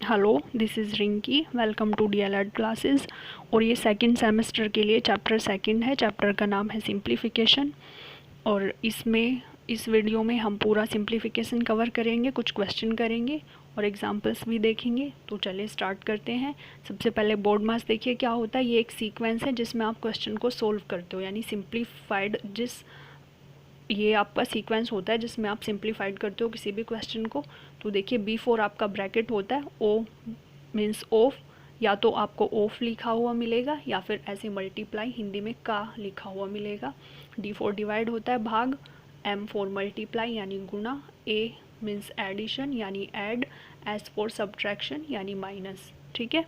Hello, this is Rinki. Welcome to D El Ed classes. और ये second semester के लिए चैप्टर सेकंड है। चैप्टर का नाम है सिंप्लीफिकेशन। और इस वीडियो में हम पूरा सिंप्लीफिकेशन कवर करेंगे, कुछ क्वेश्चन करेंगे और एग्जांपल्स भी देखेंगे। तो चलिए स्टार्ट करते हैं। सबसे पहले बोर्ड मास देखिए क्या होता है। ये एक सीक्वेंस है जिसमें आप क्वेश्चन को सोल्व करते हो, यानी सिंप्लीफाइड ये आपका सीक्वेंस होता है जिसमें आप सिंप्लीफाइड करते हो किसी भी क्वेश्चन को। तो देखिए B4 आपका ब्रैकेट होता है, O मीन्स ऑफ, या तो आपको ऑफ लिखा हुआ मिलेगा या फिर ऐसे मल्टीप्लाई हिंदी में का लिखा हुआ मिलेगा। D4 डिवाइड होता है भाग, M4 मल्टीप्लाई यानी गुणा, A मीन्स एडिशन यानी ऐड, S4 सब्ट्रैक्शन यानी माइनस। ठीक है।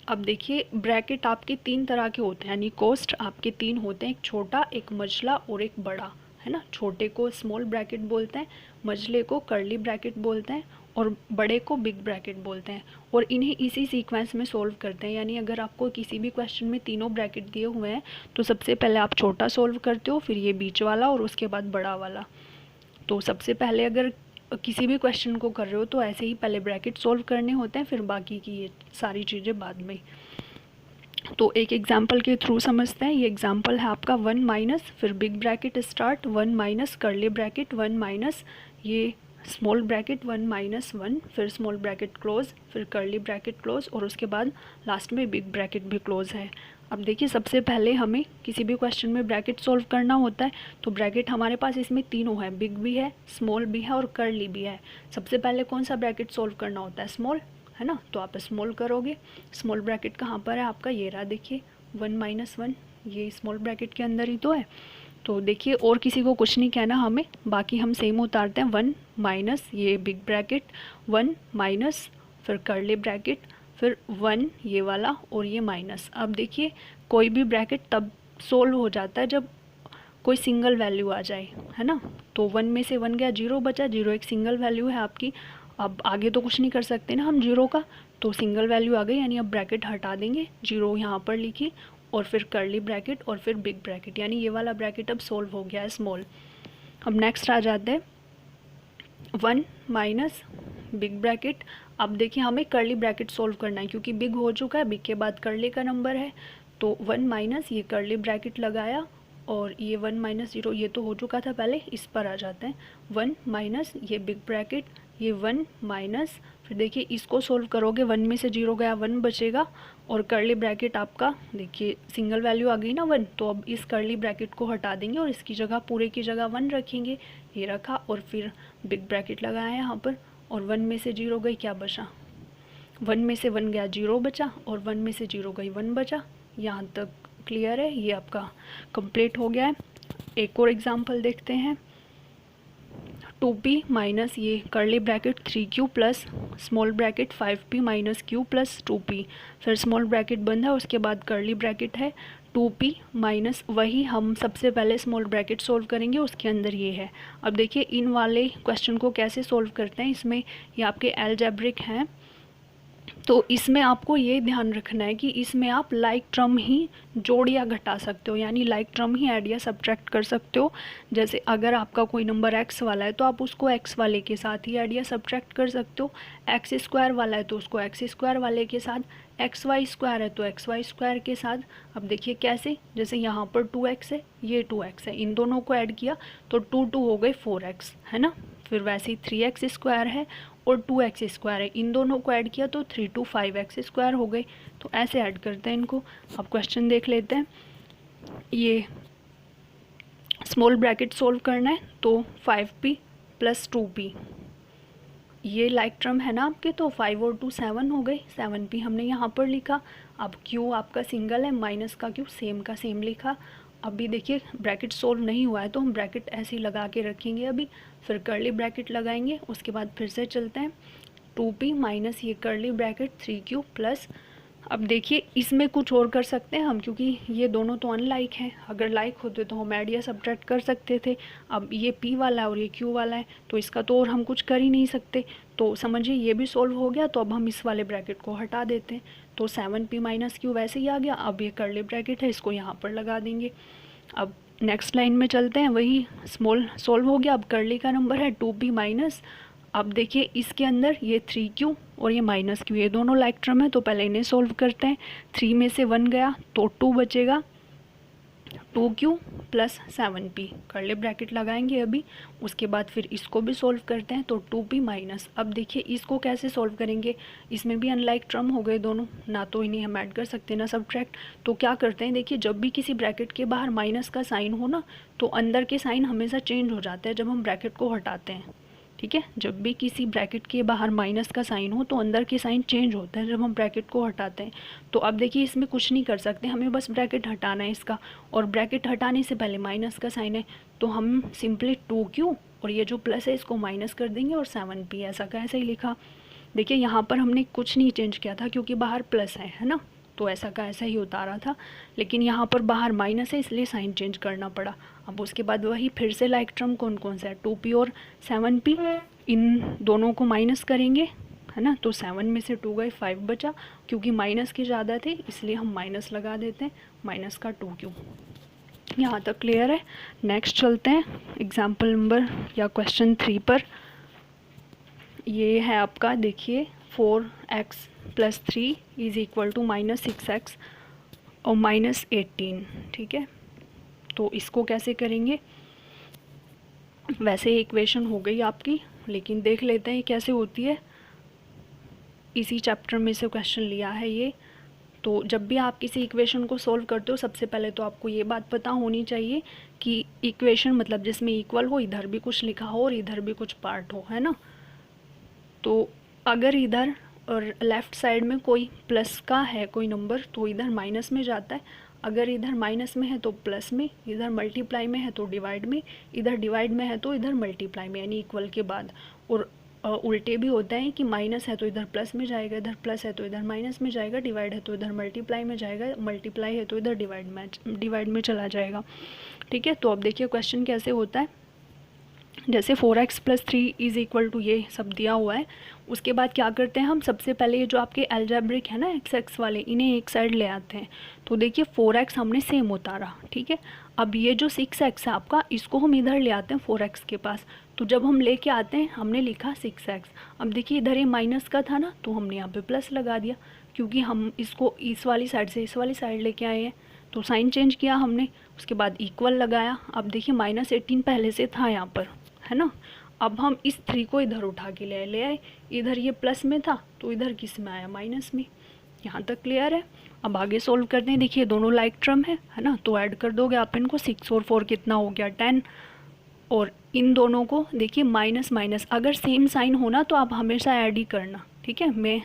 अब देखिए ब्रैकेट आपके तीन तरह के होते हैं, यानी कोस्ट आपके तीन होते हैं, एक छोटा, एक मझला और एक बड़ा, है ना। छोटे को स्मॉल ब्रैकेट बोलते हैं, मझले को कर्ली ब्रैकेट बोलते हैं और बड़े को बिग ब्रैकेट बोलते हैं। और इन्हें इसी सीक्वेंस में सोल्व करते हैं, यानी अगर आपको किसी भी क्वेश्चन में तीनों ब्रैकेट दिए हुए हैं तो सबसे पहले आप छोटा सोल्व करते हो, फिर ये बीच वाला और उसके बाद बड़ा वाला। तो सबसे पहले अगर किसी भी क्वेश्चन को कर रहे हो तो ऐसे ही पहले ब्रैकेट सोल्व करने होते हैं, फिर बाकी की ये सारी चीज़ें बाद में। तो एक एग्जांपल के थ्रू समझते हैं। ये एग्जांपल है आपका 1 माइनस, फिर big bracket start, 1 minus curly bracket, 1 minus ये स्मॉल ब्रैकेट, 1 माइनस 1, फिर स्मॉल ब्रैकेट क्लोज, फिर कर्ली ब्रैकेट क्लोज और उसके बाद लास्ट में बिग ब्रैकेट भी क्लोज है। अब देखिए सबसे पहले हमें किसी भी क्वेश्चन में ब्रैकेट सोल्व करना होता है। तो ब्रैकेट हमारे पास इसमें तीनों है, बिग भी है, स्मॉल भी है और कर्ली भी है। सबसे पहले कौन सा ब्रैकेट सोल्व करना होता है? स्मॉल, है ना। तो आप स्मॉल करोगे। स्मॉल ब्रैकेट कहाँ पर है आपका? ये रहा, देखिए 1 माइनस 1, ये स्मॉल ब्रैकेट के अंदर ही तो है। तो देखिए और किसी को कुछ नहीं कहना हमें, बाकी हम सेम उतारते हैं। 1 माइनस ये बिग ब्रैकेट, 1 माइनस फिर कर्ली ब्रैकेट, फिर 1 ये वाला और ये माइनस। अब देखिए कोई भी ब्रैकेट तब सोल्व हो जाता है जब कोई सिंगल वैल्यू आ जाए, है ना। तो 1 में से 1 गया, 0 बचा, 0 एक सिंगल वैल्यू है आपकी। अब आगे तो कुछ नहीं कर सकते ना हम 0 का, तो सिंगल वैल्यू आ गई, यानी अब ब्रैकेट हटा देंगे, 0 यहाँ पर लिखिए और फिर कर्ली ब्रैकेट और फिर बिग ब्रैकेट, यानी ये वाला ब्रैकेट अब सोल्व हो गया है स्मॉल। अब नेक्स्ट आ जाते हैं 1 माइनस बिग ब्रैकेट। अब देखिए हमें कर्ली ब्रैकेट सोल्व करना है क्योंकि बिग हो चुका है, बिग के बाद कर्ली का नंबर है। तो 1 माइनस ये कर्ली ब्रैकेट लगाया और ये 1 माइनस 0 ये तो हो चुका था पहले, इस पर आ जाते हैं। 1 माइनस ये बिग ब्रैकेट, ये 1 माइनस, फिर देखिए इसको सोल्व करोगे, 1 में से 0 गया, 1 बचेगा और कर्ली ब्रैकेट आपका देखिए सिंगल वैल्यू आ गई ना 1, तो अब इस कर्ली ब्रैकेट को हटा देंगे और इसकी जगह पूरे की जगह 1 रखेंगे। ये रखा और फिर बिग ब्रैकेट लगाया यहाँ पर और 1 में से 0 गई, क्या बचा? 1 में से 1 गया, 0 बचा और 1 में से 0 गई, 1 बचा। यहाँ तक क्लियर है, ये आपका कंप्लीट हो गया है। एक और एग्जांपल देखते हैं। 2p माइनस ये curly bracket 3q plus small bracket 5p minus q plus 2p, फिर स्मॉल ब्रैकेट बंद है, उसके बाद कर्ली ब्रैकेट है 2p माइनस, वही हम सबसे पहले स्मॉल ब्रैकेट सोल्व करेंगे, उसके अंदर ये है। अब देखिए इन वाले क्वेश्चन को कैसे सोल्व करते हैं, इसमें ये आपके अलजेब्रिक हैं, तो इसमें आपको ये ध्यान रखना है कि इसमें आप लाइक टर्म ही जोड़ या घटा सकते हो, यानी लाइक टर्म ही ऐड या सब्ट्रैक्ट कर सकते हो। जैसे अगर आपका कोई नंबर x वाला है तो आप उसको x वाले के साथ ही ऐड या सब्ट्रैक्ट कर सकते हो। एक्स स्क्वायर वाला है तो उसको एक्स स्क्वायर वाले के साथ, एक्स वाई स्क्वायर है तो एक्स वाई स्क्वायर के साथ। अब देखिए कैसे, जैसे यहाँ पर 2x है, ये 2x है, इन दोनों को ऐड किया तो 2 हो गए 4x, है ना। फिर वैसे ही 3x स्क्वायर है और 2x स्क्वायर है, इन दोनों को ऐड किया तो 3 to 5x स्क्वायर हो गए। तो ऐसे ऐड करते हैं इनको। अब क्वेश्चन देख लेते हैं। ये स्मॉल ब्रैकेट सोल्व करना है तो 5p प्लस 2p, ये लाइक टर्म है ना आपके, तो 5 और 2 7 हो गए, 7p हमने यहाँ पर लिखा। अब q आपका सिंगल है, माइनस का q सेम का सेम लिखा। अभी देखिए ब्रैकेट सोल्व नहीं हुआ है तो हम ब्रैकेट ऐसे ही लगा के रखेंगे अभी, फिर कर्ली ब्रैकेट लगाएंगे, उसके बाद फिर से चलते हैं 2p माइनस ये कर्ली ब्रैकेट 3q प्लस। अब देखिए इसमें कुछ और कर सकते हैं हम, क्योंकि ये दोनों तो अनलाइक हैं, अगर लाइक होते तो हम ऐड या सब्ट्रैक्ट कर सकते थे। अब ये p वाला है और ये q वाला है तो इसका तो और हम कुछ कर ही नहीं सकते। तो समझिए ये भी सोल्व हो गया, तो अब हम इस वाले ब्रैकेट को हटा देते हैं, तो 7p माइनस q वैसे ही आ गया। अब ये कर्ली ब्रैकेट है, इसको यहाँ पर लगा देंगे। अब नेक्स्ट लाइन में चलते हैं, वही स्मॉल सोल्व हो गया। अब कर्ली का नंबर है 2p माइनस, अब देखिए इसके अंदर ये 3q और ये -q, ये दोनों लाइक टर्म है, तो पहले इन्हें सोल्व करते हैं। 3 में से 1 गया तो 2 बचेगा, 2q प्लस 7p कर ले, ब्रैकेट लगाएंगे अभी। उसके बाद फिर इसको भी सोल्व करते हैं, तो 2p माइनस। अब देखिए इसको कैसे सोल्व करेंगे, इसमें भी अनलाइक टर्म हो गए दोनों, ना तो इन्हें हम ऐड कर सकते ना सब्ट्रैक्ट। तो क्या करते हैं, देखिए जब भी किसी ब्रैकेट के बाहर माइनस का साइन हो ना, तो अंदर के साइन हमेशा चेंज हो जाता है जब हम ब्रैकेट को हटाते हैं। ठीक है, जब भी किसी ब्रैकेट के बाहर माइनस का साइन हो तो अंदर के साइन चेंज होता है जब हम ब्रैकेट को हटाते हैं। तो अब देखिए इसमें कुछ नहीं कर सकते, हमें बस ब्रैकेट हटाना है इसका, और ब्रैकेट हटाने से पहले माइनस का साइन है, तो हम सिंपली 2q और ये जो प्लस है इसको माइनस कर देंगे और 7p, ऐसा का ऐसा ही लिखा। देखिए यहाँ पर हमने कुछ नहीं चेंज किया था क्योंकि बाहर प्लस है ना, तो ऐसा का ऐसा ही उतारा था, लेकिन यहाँ पर बाहर माइनस है इसलिए साइन चेंज करना पड़ा। अब उसके बाद वही फिर से लाइक टर्म कौन कौन सा है, 2p और 7p, इन दोनों को माइनस करेंगे, है ना। तो 7 में से 2 गए, 5 बचा, क्योंकि माइनस के ज़्यादा थे इसलिए हम माइनस लगा देते हैं, माइनस का 2q। यहाँ तक क्लियर है। नेक्स्ट चलते हैं एग्जाम्पल नंबर या क्वेश्चन 3 पर। ये है आपका, देखिए 4x + 3 = -6x और -18, ठीक है। तो इसको कैसे करेंगे, वैसे इक्वेशन हो गई आपकी, लेकिन देख लेते हैं कैसे होती है। इसी चैप्टर में से क्वेश्चन लिया है ये। तो जब भी आप किसी इक्वेशन को सोल्व करते हो, सबसे पहले तो आपको ये बात पता होनी चाहिए कि इक्वेशन मतलब जिसमें इक्वल हो, इधर भी कुछ लिखा हो और इधर भी कुछ पार्ट हो, है ना। तो अगर इधर और लेफ़्ट साइड में कोई प्लस का है कोई नंबर, तो इधर माइनस में जाता है, अगर इधर माइनस में है तो प्लस में, इधर मल्टीप्लाई में है तो डिवाइड में, इधर डिवाइड में है तो इधर मल्टीप्लाई में, यानी इक्वल के बाद। और उल्टे भी होता है कि माइनस है तो इधर प्लस में जाएगा, इधर प्लस है तो इधर माइनस में जाएगा, डिवाइड है तो इधर मल्टीप्लाई में जाएगा, मल्टीप्लाई है तो इधर डिवाइड में चला जाएगा। ठीक है, तो अब देखिए क्वेश्चन कैसे होता है। जैसे 4x + 3 = ये सब दिया हुआ है, उसके बाद क्या करते हैं हम, सबसे पहले ये जो आपके अलजेब्रिक है ना x वाले, इन्हें एक साइड ले आते हैं। तो देखिए 4x हमने सेम उतारा, ठीक है। अब ये जो 6x है आपका, इसको हम इधर ले आते हैं 4x के पास। तो जब हम लेके आते हैं हमने लिखा 6x। अब देखिए इधर ये माइनस का था ना, तो हमने यहाँ पे प्लस लगा दिया, क्योंकि हम इसको इस वाली साइड से इस वाली साइड लेके आए हैं, तो साइन चेंज किया हमने। उसके बाद इक्वल लगाया। अब देखिए -18 पहले से था यहाँ पर, है ना। अब हम इस 3 को इधर उठा के ले आए, इधर ये प्लस में था तो इधर किस में आया, माइनस में। यहाँ तक क्लियर है। अब आगे सोल्व करते हैं। देखिए दोनों लाइक टर्म है ना, तो ऐड कर दोगे आप इनको, 6 और 4 कितना हो गया, 10। और इन दोनों को देखिए माइनस माइनस, अगर सेम साइन होना तो आप हमेशा ऐड ही करना, ठीक है। मैं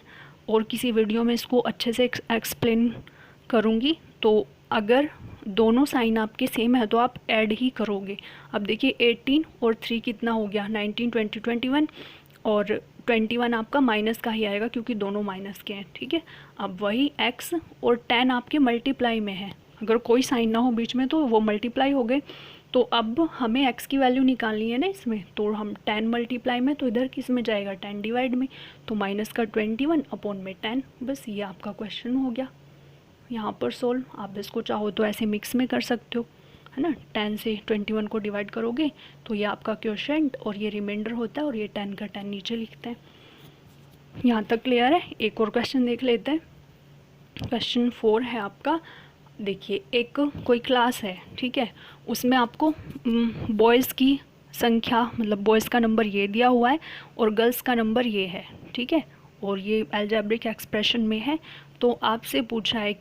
और किसी वीडियो में इसको अच्छे से एक्सप्लेन करूँगी। तो अगर दोनों साइन आपके सेम है तो आप ऐड ही करोगे। अब देखिए 18 और 3 कितना हो गया, 19, 20, 21, और 21 आपका माइनस का ही आएगा क्योंकि दोनों माइनस के हैं, ठीक है। अब वही x और 10 आपके मल्टीप्लाई में है, अगर कोई साइन ना हो बीच में तो वो मल्टीप्लाई हो गए। तो अब हमें x की वैल्यू निकालनी है ना इसमें, तो हम 10 मल्टीप्लाई में, तो इधर किस में जाएगा, 10 डिवाइड में, तो माइनस का 21 अपॉन में 10। बस ये आपका क्वेश्चन हो गया यहाँ पर सोल्व। आप इसको चाहो तो ऐसे मिक्स में कर सकते हो, है ना। 10 से 21 को डिवाइड करोगे तो ये आपका क्वोशिएंट और ये रिमाइंडर होता है, और ये 10 का 10 नीचे लिखते हैं। यहाँ तक क्लियर है। एक और क्वेश्चन देख लेते हैं। क्वेश्चन 4 है आपका। देखिए एक कोई क्लास है, ठीक है, उसमें आपको बॉयज़ की संख्या मतलब बॉयज़ का नंबर ये दिया हुआ है और गर्ल्स का नंबर ये है, ठीक है, और ये अलजेब्रिक एक्सप्रेशन में है। तो आपसे पूछा है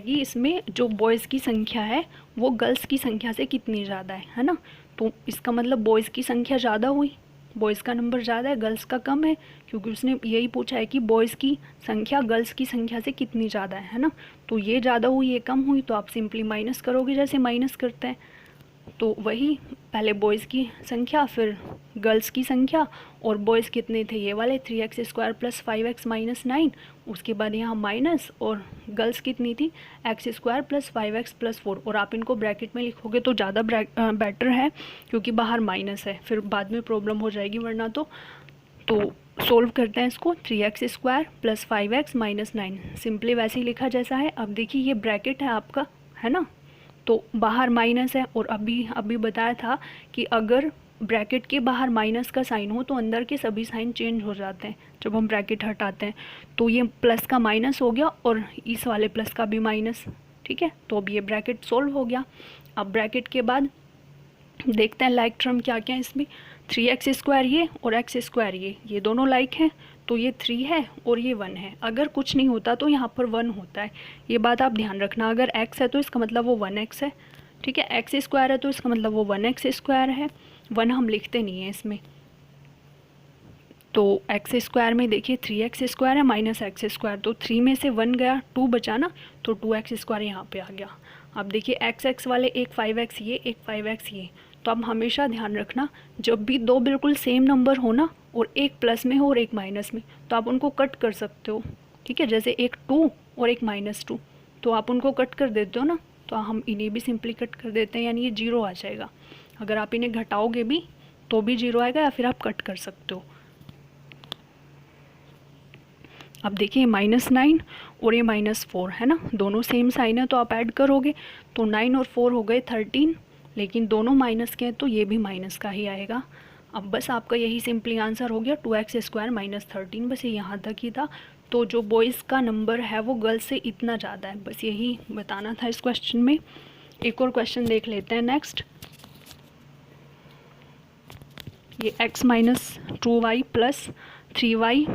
कि इसमें जो बॉयज़ की संख्या है वो गर्ल्स की संख्या से कितनी ज़्यादा है ना। तो इसका मतलब बॉयज़ की संख्या ज़्यादा हुई, बॉयज़ का नंबर ज़्यादा है, गर्ल्स का कम है, क्योंकि उसने यही पूछा है कि बॉयज़ की संख्या गर्ल्स की संख्या से कितनी ज़्यादा है ना। तो ये ज़्यादा हुई ये कम हुई, तो आप सिंपली माइनस करोगे जैसे माइनस करते हैं। तो वही पहले बॉयज़ की संख्या फिर गर्ल्स की संख्या, और बॉयज़ कितने थे ये वाले 3x² + 5x - 9, उसके बाद यहाँ माइनस, और गर्ल्स कितनी थी x² + 5x + 4, और आप इनको ब्रैकेट में लिखोगे तो ज़्यादा बेटर है क्योंकि बाहर माइनस है, फिर बाद में प्रॉब्लम हो जाएगी वरना तो सोल्व करते हैं इसको। 3x² + 5x - 9 सिंपली वैसे ही लिखा जैसा है। अब देखिए ये ब्रैकेट है आपका, है ना, तो बाहर माइनस है, और अभी बताया था कि अगर ब्रैकेट के बाहर माइनस का साइन हो तो अंदर के सभी साइन चेंज हो जाते हैं जब हम ब्रैकेट हटाते हैं। तो ये प्लस का माइनस हो गया और इस वाले प्लस का भी माइनस, ठीक है। तो अब ये ब्रैकेट सोल्व हो गया। अब ब्रैकेट के बाद देखते हैं लाइक टर्म क्या क्या है इसमें। 3x² ये और x² ये दोनों लाइक हैं, तो ये 3 है और ये 1 है। अगर कुछ नहीं होता तो यहाँ पर 1 होता है, ये बात आप ध्यान रखना। अगर x है तो इसका मतलब वो 1x है, ठीक है। x² है तो इसका मतलब वो 1x² है। 1 हम लिखते नहीं है इसमें। तो x² में देखिए 3x² है माइनस x², तो 3 में से 1 गया, 2 बचा ना, तो 2x² यहाँ पे आ गया। अब देखिए x वाले एक 5x ये, एक 5x ये। तो अब हमेशा ध्यान रखना, जब भी दो बिल्कुल सेम नंबर हो ना और एक प्लस में हो और एक माइनस में, तो आप उनको कट कर सकते हो, ठीक है। जैसे एक 2 और एक -2, तो आप उनको कट कर देते हो ना, तो हम इन्हें भी सिंपली कट कर देते हैं, यानी ये 0 आ जाएगा। अगर आप इन्हें घटाओगे भी तो भी 0 आएगा, या फिर आप कट कर सकते हो। अब देखिए -9 और ये -4 है ना, दोनों सेम साइन है, तो आप ऐड करोगे तो 9 और 4 हो गए 13, लेकिन दोनों माइनस के हैं तो ये भी माइनस का ही आएगा। अब बस आपका यही सिंपली आंसर हो गया 2x² - 13। बस ये यहाँ तक ही था। तो जो बॉयज़ का नंबर है वो गर्ल्स से इतना ज़्यादा है, बस यही बताना था इस क्वेश्चन में। एक और क्वेश्चन देख लेते हैं नेक्स्ट। ये x - 2y + 3y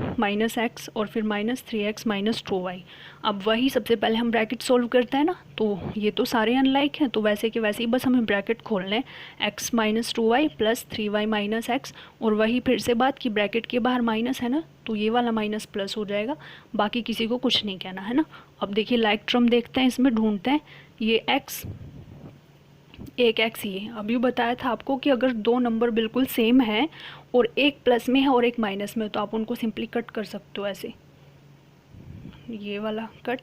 - x और फिर -3x - 2y। अब वही सबसे पहले हम ब्रैकेट सोल्व करते हैं ना, तो ये तो सारे अनलाइक हैं, तो वैसे के वैसे ही बस हमें ब्रैकेट खोलना है। x - 2y + 3y - x, और वही फिर से बात कि ब्रैकेट के बाहर माइनस है ना, तो ये वाला माइनस प्लस हो जाएगा, बाकी किसी को कुछ नहीं कहना है ना। अब देखिए लाइक टर्म देखते हैं, इसमें ढूंढते हैं। ये x एक x ये अभी बताया था आपको कि अगर दो नंबर बिल्कुल सेम है और एक प्लस में है और एक माइनस में, तो आप उनको सिंपली कट कर सकते हो ऐसे, ये वाला कट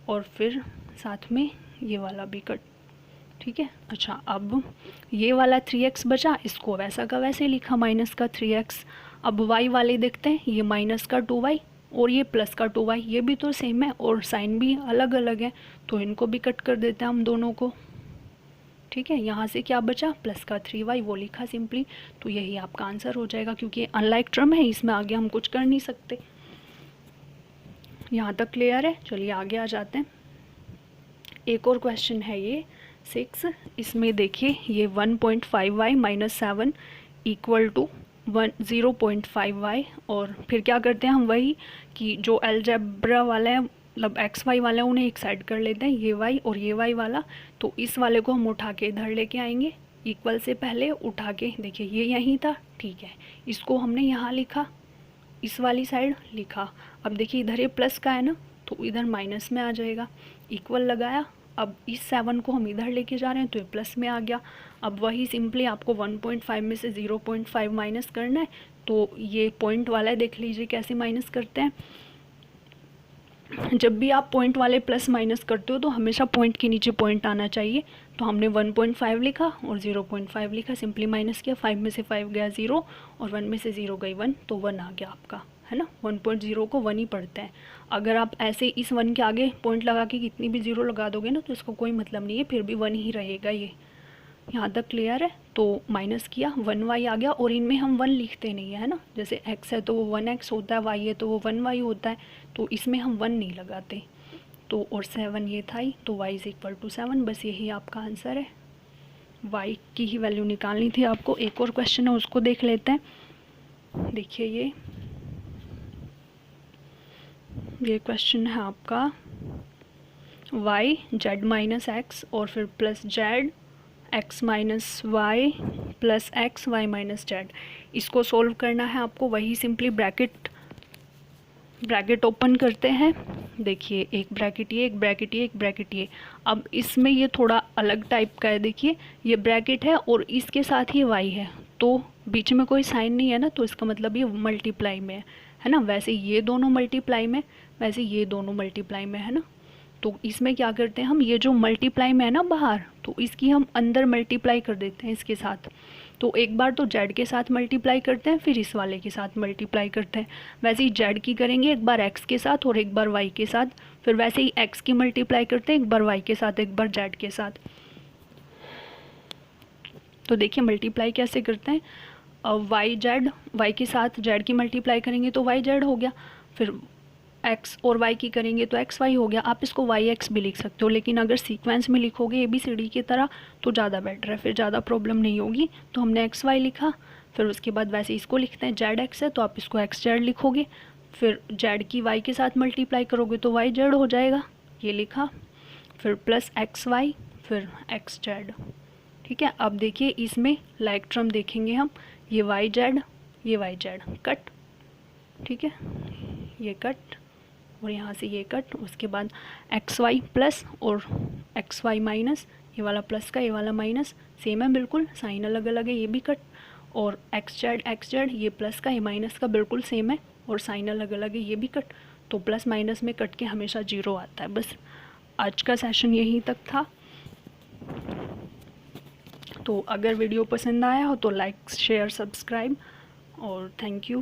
और फिर साथ में ये वाला भी कट, ठीक है। अच्छा, अब ये वाला 3x बचा, इसको वैसा का वैसे लिखा माइनस का 3x। अब y वाले देखते हैं, ये माइनस का 2y और ये प्लस का 2y, ये भी तो सेम है और साइन भी अलग अलग है, तो इनको भी कट कर देते हैं हम दोनों को, ठीक है। यहाँ से क्या बचा, प्लस का 3y, वो लिखा सिंपली। तो यही आपका आंसर हो जाएगा, क्योंकि अनलाइक टर्म है, इसमें आगे हम कुछ कर नहीं सकते। यहाँ तक क्लियर है। चलिए आगे आ जाते हैं। एक और क्वेश्चन है ये 6। इसमें देखिए ये 1.5y - 7 = 0.5y, और फिर क्या करते हैं हम, वही कि जो अलजेब्रा वाला है, मतलब xy वाला है, उन्हें एक साइड कर लेते हैं, ये y और ये y वाला। तो इस वाले को हम उठा के इधर लेके आएंगे, इक्वल से पहले उठा के, देखिए ये यहीं था, ठीक है। इसको हमने यहाँ लिखा, इस वाली साइड लिखा। अब देखिए इधर ये प्लस का है ना, तो इधर माइनस में आ जाएगा, इक्वल लगाया। अब इस 7 को हम इधर लेके जा रहे हैं, तो ये प्लस में आ गया। अब वही सिंपली आपको 1.5 में से 0.5 माइनस करना है, तो ये पॉइंट वाला है, देख लीजिए कैसे माइनस करते हैं। जब भी आप पॉइंट वाले प्लस माइनस करते हो तो हमेशा पॉइंट के नीचे पॉइंट आना चाहिए। तो हमने 1.5 लिखा और 0.5 लिखा, सिंपली माइनस किया। 5 में से 5 गया 0 और 1 में से 0 गई 1, तो 1 आ गया आपका, है ना। 1.0 को 1 ही पढ़ते हैं। अगर आप ऐसे इस 1 के आगे पॉइंट लगा के कितनी भी 0 लगा दोगे ना, तो इसका कोई मतलब नहीं है, फिर भी 1 ही रहेगा ये। यहाँ तक क्लियर है। तो माइनस किया, 1y आ गया, और इनमें हम 1 लिखते नहीं है ना, जैसे x है तो वो 1x होता है, y है तो वो 1y होता है, तो इसमें हम 1 नहीं लगाते। तो और 7 ये था ही, तो y = 7। बस यही आपका आंसर है। y की ही वैल्यू निकालनी थी आपको। एक और क्वेश्चन है, उसको देख लेते हैं। देखिए ये क्वेश्चन है आपका y z - x और फिर plus z x - y + x y - z। इसको सोल्व करना है आपको। वही सिंपली ब्रैकेट ओपन करते हैं। देखिए एक ब्रैकेट ये, एक ब्रैकेट ये, एक ब्रैकेट ये। अब इसमें ये थोड़ा अलग टाइप का है। देखिए ये ब्रैकेट है और इसके साथ ही y है, तो बीच में कोई साइन नहीं है ना, तो इसका मतलब ये मल्टीप्लाई में है ना। वैसे ये दोनों मल्टीप्लाई में, वैसे ये दोनों मल्टीप्लाई में, है ना। तो इसमें क्या करते हैं हम, ये जो मल्टीप्लाई में है ना बाहर, तो इसकी हम अंदर मल्टीप्लाई कर देते हैं इसके साथ। तो एक बार तो z के साथ मल्टीप्लाई करते हैं, फिर इस वाले के साथ मल्टीप्लाई करते हैं। वैसे ही z की करेंगे एक बार x के साथ और एक बार y के साथ, फिर वैसे ही x की मल्टीप्लाई करते हैं एक बार y के साथ, एक बार z के साथ। तो देखिए मल्टीप्लाई कैसे करते हैं, वाई जेड, वाई के साथ जेड की मल्टीप्लाई करेंगे तो वाई जेड हो गया, फिर एक्स और वाई की करेंगे तो एक्स वाई हो गया। आप इसको वाई एक्स भी लिख सकते हो, लेकिन अगर सीक्वेंस में लिखोगे ABCD की तरह तो ज़्यादा बेटर है, फिर ज़्यादा प्रॉब्लम नहीं होगी। तो हमने एक्स वाई लिखा, फिर उसके बाद वैसे इसको लिखते हैं, जेड एक्स है तो आप इसको एक्स जेड लिखोगे, फिर जेड की वाई के साथ मल्टीप्लाई करोगे तो वाई जेड हो जाएगा, ये लिखा, फिर प्लस एक्स वाई, फिर एक्स जेड। ठीक है, अब देखिए इसमें लाइक टर्म देखेंगे हम, ये वाई जेड, ये वाई जेड कट, ठीक है, ये कट और यहाँ से ये कट, उसके बाद एक्स वाई प्लस और एक्स वाई माइनस, ये वाला प्लस का ये वाला माइनस सेम है बिल्कुल, साइन अलग अलग है, ये भी कट, और एक्स जेड ये प्लस का ये माइनस का बिल्कुल सेम है और साइन अलग अलग है, ये भी कट। तो प्लस माइनस में कट के हमेशा 0 आता है। बस आज का सेशन यहीं तक था। तो अगर वीडियो पसंद आया हो तो लाइक शेयर सब्सक्राइब और थैंक यू।